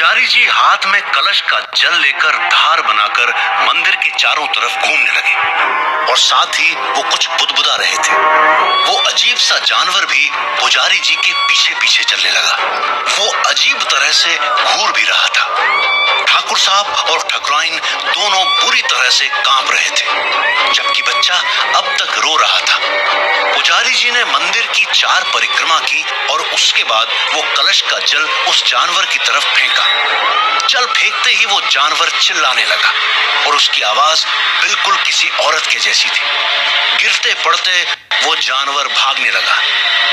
पुजारी जी हाथ में कलश का जल लेकर धार बनाकर मंदिर के चारों तरफ घूमने लगे और साथ ही वो कुछ बुदबुदा रहे थे। वो अजीब सा जानवर भी पुजारी जी के पीछे पीछे चलने लगा। वो अजीब तरह से घूर भी रहा था। ठाकुर साहब और ठकुराइन दोनों बुरी तरह से कांप रहे थे, जबकि बच्चा अब तक रो रहा था। पुजारी जी ने मंदिर की 4 परिक्रमा की और उसके बाद वो कलश का जल उस जानवर की तरफ फेंका। जल फेंकते ही वो जानवर चिल्लाने लगा और उसकी आवाज बिल्कुल किसी औरत के जैसी थी। गिरते पड़ते वो जानवर भागने लगा।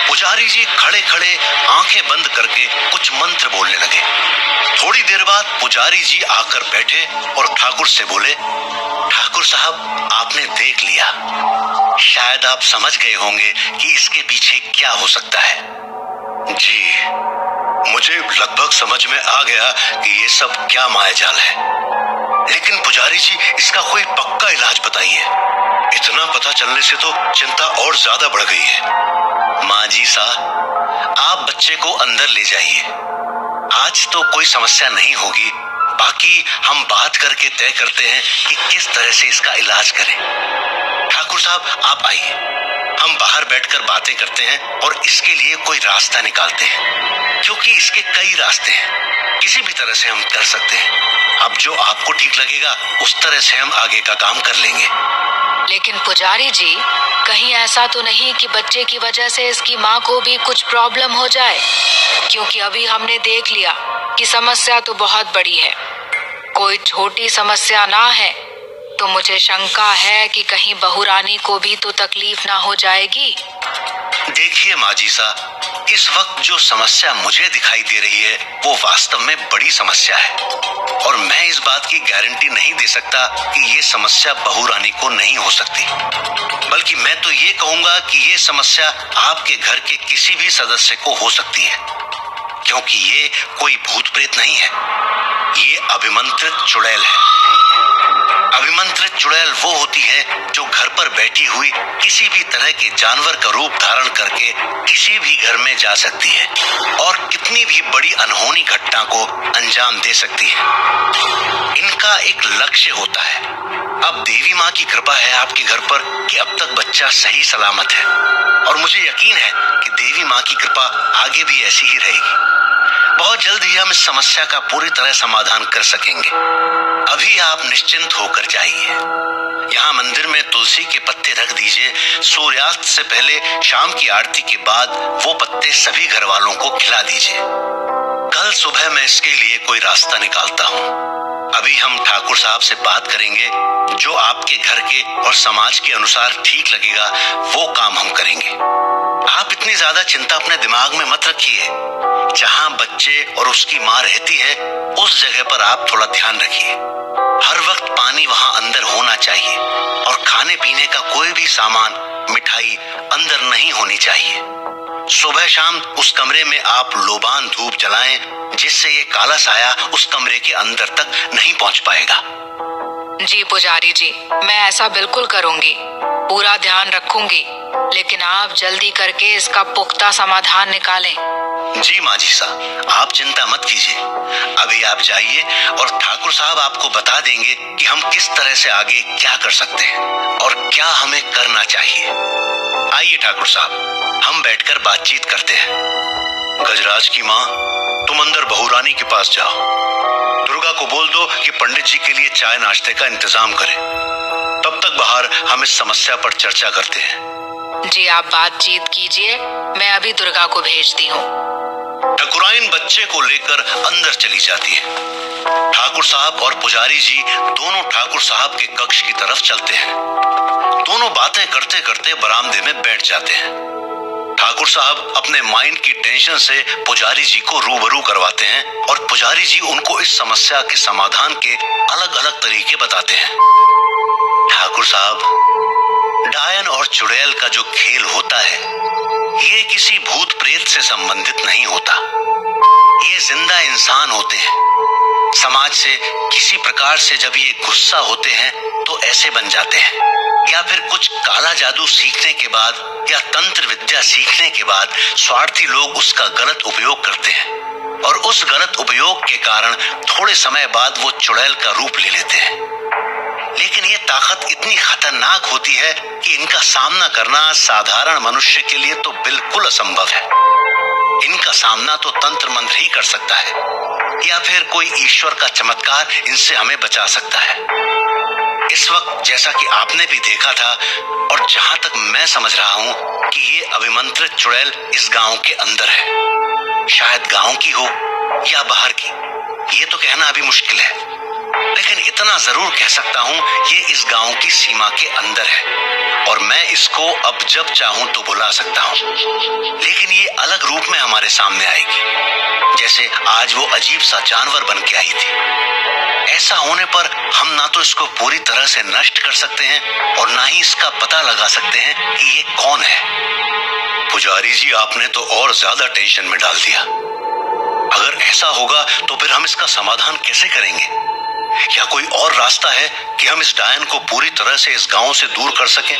पुजारी जी खड़े खड़े आंखें बंद करके कुछ मंत्र बोलने लगे। थोड़ी देर बाद पुजारी जी आकर बैठे और ठाकुर से बोले, ठाकुर साहब, आपने देख लिया। शायद आप समझ गए होंगे कि इसके पीछे क्या हो सकता है। जी, मुझे लगभग समझ में आ गया कि ये सब क्या मायाजाल है, लेकिन पुजारी जी इसका कोई पक्का इलाज बताइए। इतना पता चलने से तो चिंता और ज्यादा बढ़ गई है। माँ जी साहब, आप बच्चे को अंदर ले जाइए। आज तो कोई समस्या नहीं होगी, बाकी हम बात करके तय करते हैं कि किस तरह से इसका इलाज करें। ठाकुर साहब, आप आइए, हम बाहर बैठकर बातें करते हैं और इसके लिए कोई रास्ता निकालते हैं, क्योंकि इसके कई रास्ते हैं। किसी भी तरह से हम कर सकते हैं। अब जो आपको ठीक लगेगा उस तरह से हम आगे का काम कर लेंगे। लेकिन पुजारी जी, कहीं ऐसा तो नहीं कि बच्चे की वजह से इसकी माँ को भी कुछ प्रॉब्लम हो जाए? क्योंकि अभी हमने देख लिया कि समस्या तो बहुत बड़ी है। कोई छोटी समस्या ना है तो मुझे शंका है कि कहीं बहू रानी को भी तो तकलीफ ना हो जाएगी। देखिए माँ जी साहब, इस वक्त जो समस्या मुझे दिखाई दे रही है वो वास्तव में बड़ी समस्या है, और मैं इस बात की गारंटी नहीं दे सकता कि ये समस्या बहू रानी को नहीं हो सकती। बल्कि मैं तो ये कहूंगा कि ये समस्या आपके घर के किसी भी सदस्य को हो सकती है, क्योंकि ये कोई भूत प्रेत नहीं है, ये अभिमंत्रित चुड़ैल है। अभिमंत्रित चुड़ैल वो होती है जो घर पर बैठी हुई किसी भी तरह के जानवर का रूप धारण करके किसी भी घर में जा सकती है और कितनी भी बड़ी अनहोनी घटना को अंजाम दे सकती है। इनका एक लक्ष्य होता है। अब देवी माँ की कृपा है आपके घर पर कि अब तक बच्चा सही सलामत है, और मुझे यकीन है कि देवी माँ की कृपा आगे भी ऐसी ही रहेगी। बहुत जल्द ही हम इस समस्या का पूरी तरह समाधान कर सकेंगे। अभी आप निश्चिंत होकर जाइए। यहाँ मंदिर में तुलसी के पत्ते रख दीजिए। सूर्यास्त से पहले शाम की आरती के बाद वो पत्ते सभी घर वालों को खिला दीजिए। कल सुबह मैं इसके लिए कोई रास्ता निकालता हूँ। अभी हम ठाकुर साहब से बात करेंगे। जो आपके घर के और समाज के अनुसार ठीक लगेगा वो काम हम करेंगे। आप इतनी ज्यादा चिंता अपने दिमाग में मत रखिए। जहाँ बच्चे और उसकी माँ रहती है उस जगह पर आप थोड़ा ध्यान रखिए। हर वक्त पानी वहाँ अंदर होना चाहिए और खाने पीने का कोई भी सामान, मिठाई अंदर नहीं होनी चाहिए। सुबह शाम उस कमरे में आप लोबान धूप जलाएं, जिससे ये काला साया उस कमरे के अंदर तक नहीं पहुँच पाएगा। जी पुजारी जी, मैं ऐसा बिल्कुल करूंगी, पूरा ध्यान रखूंगी, लेकिन आप जल्दी करके इसका पुख्ता समाधान निकालें। जी माँ जी साहब, आप चिंता मत कीजिए। अभी आप जाइए और ठाकुर साहब आपको बता देंगे कि हम किस तरह से आगे क्या कर सकते हैं और क्या हमें करना चाहिए। आइए ठाकुर साहब, हम बैठकर बातचीत करते हैं। गजराज की माँ, तुम अंदर बहू रानी के पास जाओ। दुर्गा को बोल दो कि पंडित जी के लिए चाय नाश्ते का इंतजाम करें। तब तक बाहर हम इस समस्या पर चर्चा करते हैं। जी आप बातचीत कीजिए, मैं अभी दुर्गा को भेजती हूँ। ठकुराइन बच्चे को लेकर अंदर चली जाती है। ठाकुर साहब और पुजारी जी दोनों ठाकुर साहब के कक्ष की तरफ चलते हैं। दोनों बातें करते करते बरामदे में बैठ जाते हैं। ठाकुर साहब अपने माइंड की टेंशन से पुजारी जी को रूबरू करवाते हैं और पुजारी जी उनको इस समस्या के समाधान के अलग अलग तरीके बताते हैं। ठाकुर साहब, डायन और चुड़ैल का जो खेल होता है ये किसी भूत प्रेत से संबंधित नहीं होता। ये जिंदा इंसान होते हैं। समाज से किसी प्रकार से जब ये गुस्सा होते हैं तो ऐसे बन जाते हैं, या फिर कुछ काला जादू सीखने के बाद या तंत्र विद्या सीखने के बाद स्वार्थी लोग उसका गलत उपयोग करते हैं। और उस गलत उपयोग के कारण थोड़े समय बाद वो चुड़ैल का रूप ले लेते हैं। लेकिन ये ताकत इतनी खतरनाक होती है कि इनका सामना करना साधारण मनुष्य के लिए तो बिल्कुल असंभव है। इनका सामना तो तंत्र मंत्र ही कर सकता है, या फिर कोई ईश्वर का चमत्कार इनसे हमें बचा सकता है। इस वक्त जैसा कि आपने भी देखा था, और जहां तक मैं समझ रहा हूं कि ये अभिमंत्रित चुड़ैल इस गांव के अंदर है। शायद गांव की हो या बाहर की, ये तो कहना अभी मुश्किल है, लेकिन इतना जरूर कह सकता हूं ये इस गांव की सीमा के अंदर है और मैं इसको अब जब चाहूं तो बुला सकता हूं। लेकिन ये अलग रूप में हमारे सामने आएगी, जैसे आज वो अजीब सा जानवर बन के आई थी। ऐसा होने पर हम ना तो इसको पूरी तरह से नष्ट कर सकते हैं और ना ही इसका पता लगा सकते हैं कि ये कौन है। पुजारी जी, आपने तो और ज्यादा टेंशन में डाल दिया। अगर ऐसा होगा तो फिर हम इसका समाधान कैसे करेंगे? क्या कोई और रास्ता है कि हम इस डायन को पूरी तरह से इस गांव से दूर कर सकें,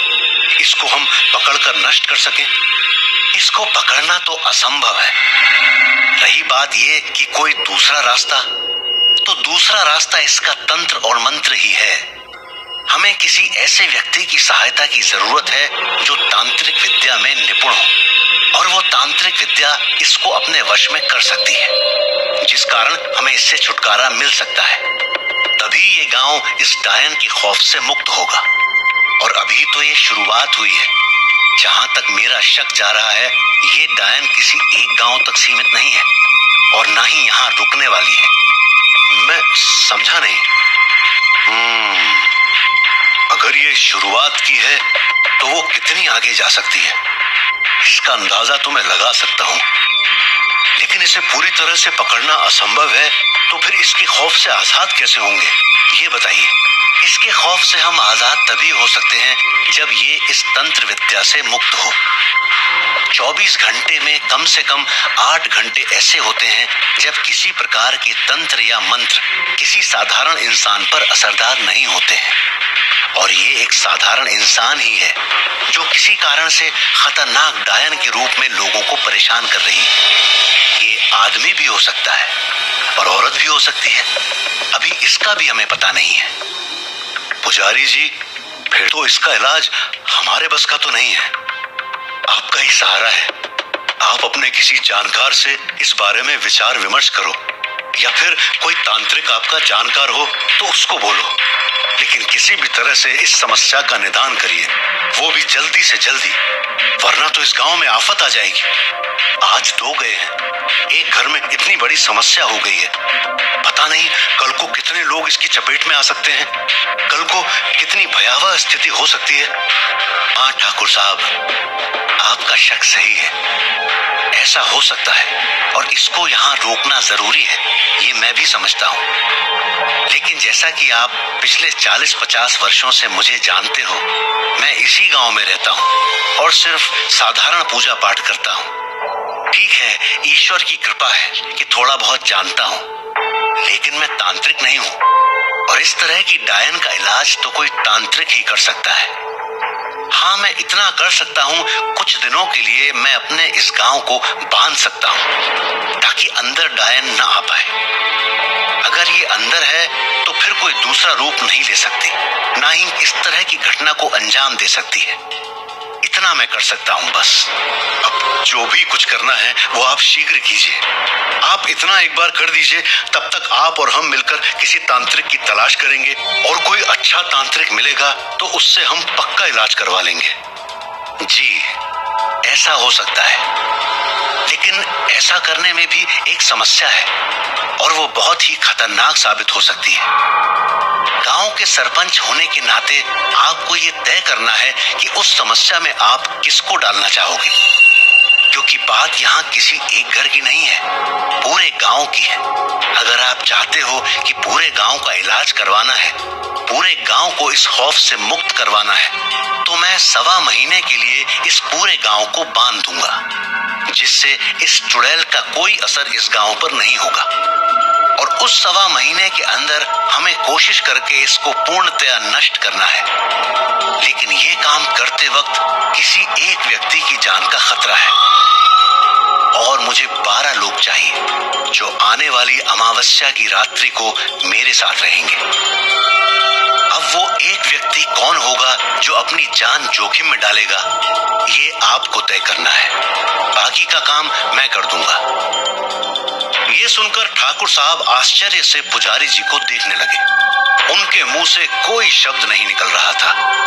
इसको हम पकड़कर नष्ट कर सकें? इसको पकड़ना तो असंभव है। रही बात ये कि कोई दूसरा रास्ता, तो दूसरा रास्ता इसका तंत्र और मंत्र ही है। हमें किसी ऐसे व्यक्ति की सहायता की जरूरत है जो तांत्रिक विद्या में निपुण हो, और वो तांत्रिक विद्या इसको अपने वश में कर सकती है, जिस कारण हमें इससे छुटकारा मिल सकता है। तभी ये गांव इस डायन के खौफ से मुक्त होगा। और अभी तो ये शुरुआत हुई है। जहां तक मेरा शक जा रहा है, ये डायन किसी एक गांव तक सीमित नहीं है और ना ही यहाँ रुकने वाली है। मैं समझा नहीं। अगर ये शुरुआत की है तो वो कितनी आगे जा सकती है, इसका अंदाजा तो मैं लगा सकता हूँ। लेकिन इसे पूरी तरह से पकड़ना असंभव है, तो फिर इसके खौफ से आजाद कैसे होंगे, ये बताइए। इसके खौफ से हम आजाद तभी हो सकते हैं जब ये इस तंत्र विद्या से मुक्त हो। 24 घंटे में कम से कम 8 घंटे ऐसे होते हैं जब किसी प्रकार के तंत्र या मंत्र किसी साधारण इंसान पर असरदार नहीं होते हैं। और ये एक साधारण इंसान ही है जो किसी कारण से खतरनाक डायन के रूप में लोगों को परेशान कर रही है। ये आदमी भी हो सकता है और औरत भी हो सकती है, अभी इसका भी हमें पता नहीं है। पुजारी जी, फिर तो इसका इलाज हमारे बस का तो नहीं है, आपका ही सहारा है। आप अपने किसी जानकार से इस बारे में विचार विमर्श करो, या फिर कोई तांत्रिक आपका जानकार हो तो उसको बोलो, लेकिन किसी भी तरह से इस समस्या का निदान करिए, वो भी जल्दी से जल्दी, वरना तो इस गांव में आफत आ जाएगी। आज 2 गए हैं, एक घर में इतनी बड़ी समस्या हो गई है, पता नहीं कल को कितने लोग इसकी चपेट में आ सकते हैं, कल को कितनी भयावह स्थिति हो सकती है। हाँ ठाकुर साहब, आपका शक सही है, ऐसा हो सकता है और इसको यहाँ रोकना जरूरी है, ये मैं भी समझता हूँ। लेकिन जैसा कि आप पिछले 40-50 वर्षों से मुझे जानते हो, मैं इसी गांव में रहता हूँ और सिर्फ साधारण पूजा पाठ करता हूँ। ठीक है, ईश्वर की कृपा है कि थोड़ा बहुत जानता हूँ, लेकिन मैं तांत्रिक नहीं हूँ और इस तरह की डायन का इलाज तो कोई तांत्रिक ही कर सकता है। हाँ, मैं इतना कर सकता हूँ, कुछ दिनों के लिए मैं अपने इस गांव को बांध सकता हूँ ताकि अंदर डायन न आ पाए। अगर ये अंदर है तो फिर कोई दूसरा रूप नहीं ले सकती, ना ही इस तरह की घटना को अंजाम दे सकती है। इतना मैं कर सकता हूँ बस। अब जो भी कुछ करना है वो आप शीघ्र कीजिए। आप इतना एक बार कर दीजिए, तब तक आप और हम मिलकर किसी तांत्रिक की तलाश करेंगे और कोई अच्छा तांत्रिक मिलेगा तो उससे हम पक्का इलाज करवा लेंगे। जी, ऐसा हो सकता है, लेकिन ऐसा करने में भी एक समस्या है और वो बहुत ही खतरनाक साबित हो सकती है। गांव के सरपंच होने के नाते आपको ये तय करना है कि उस समस्या में आप किसको डालना चाहोगे, क्योंकि बात यहाँ किसी एक घर की नहीं है, पूरे गांव की है। अगर आप चाहते हो कि पूरे गांव का इलाज करवाना है, पूरे गांव को इस खौफ से मुक्त करवाना है, तो मैं 1.25 महीने के लिए इस पूरे गांव को बांध दूंगा, जिससे इस चुड़ैल का कोई असर इस गांव पर नहीं होगा। और उस 1.25 महीने के अंदर हमें कोशिश करके इसको पूर्णतया नष्ट करना है। लेकिन ये काम करते वक्त किसी एक व्यक्ति की जान का खतरा है और मुझे 12 लोग चाहिए जो आने वाली अमावस्या की रात्रि को मेरे साथ रहेंगे। अब वो एक व्यक्ति कौन होगा जो अपनी जान जोखिम में डालेगा, ये आपको तय करना है। बाकी का काम मैं कर दूंगा। ये सुनकर ठाकुर साहब आश्चर्य से पुजारी जी को देखने लगे। उनके मुंह से कोई शब्द नहीं निकल रहा था।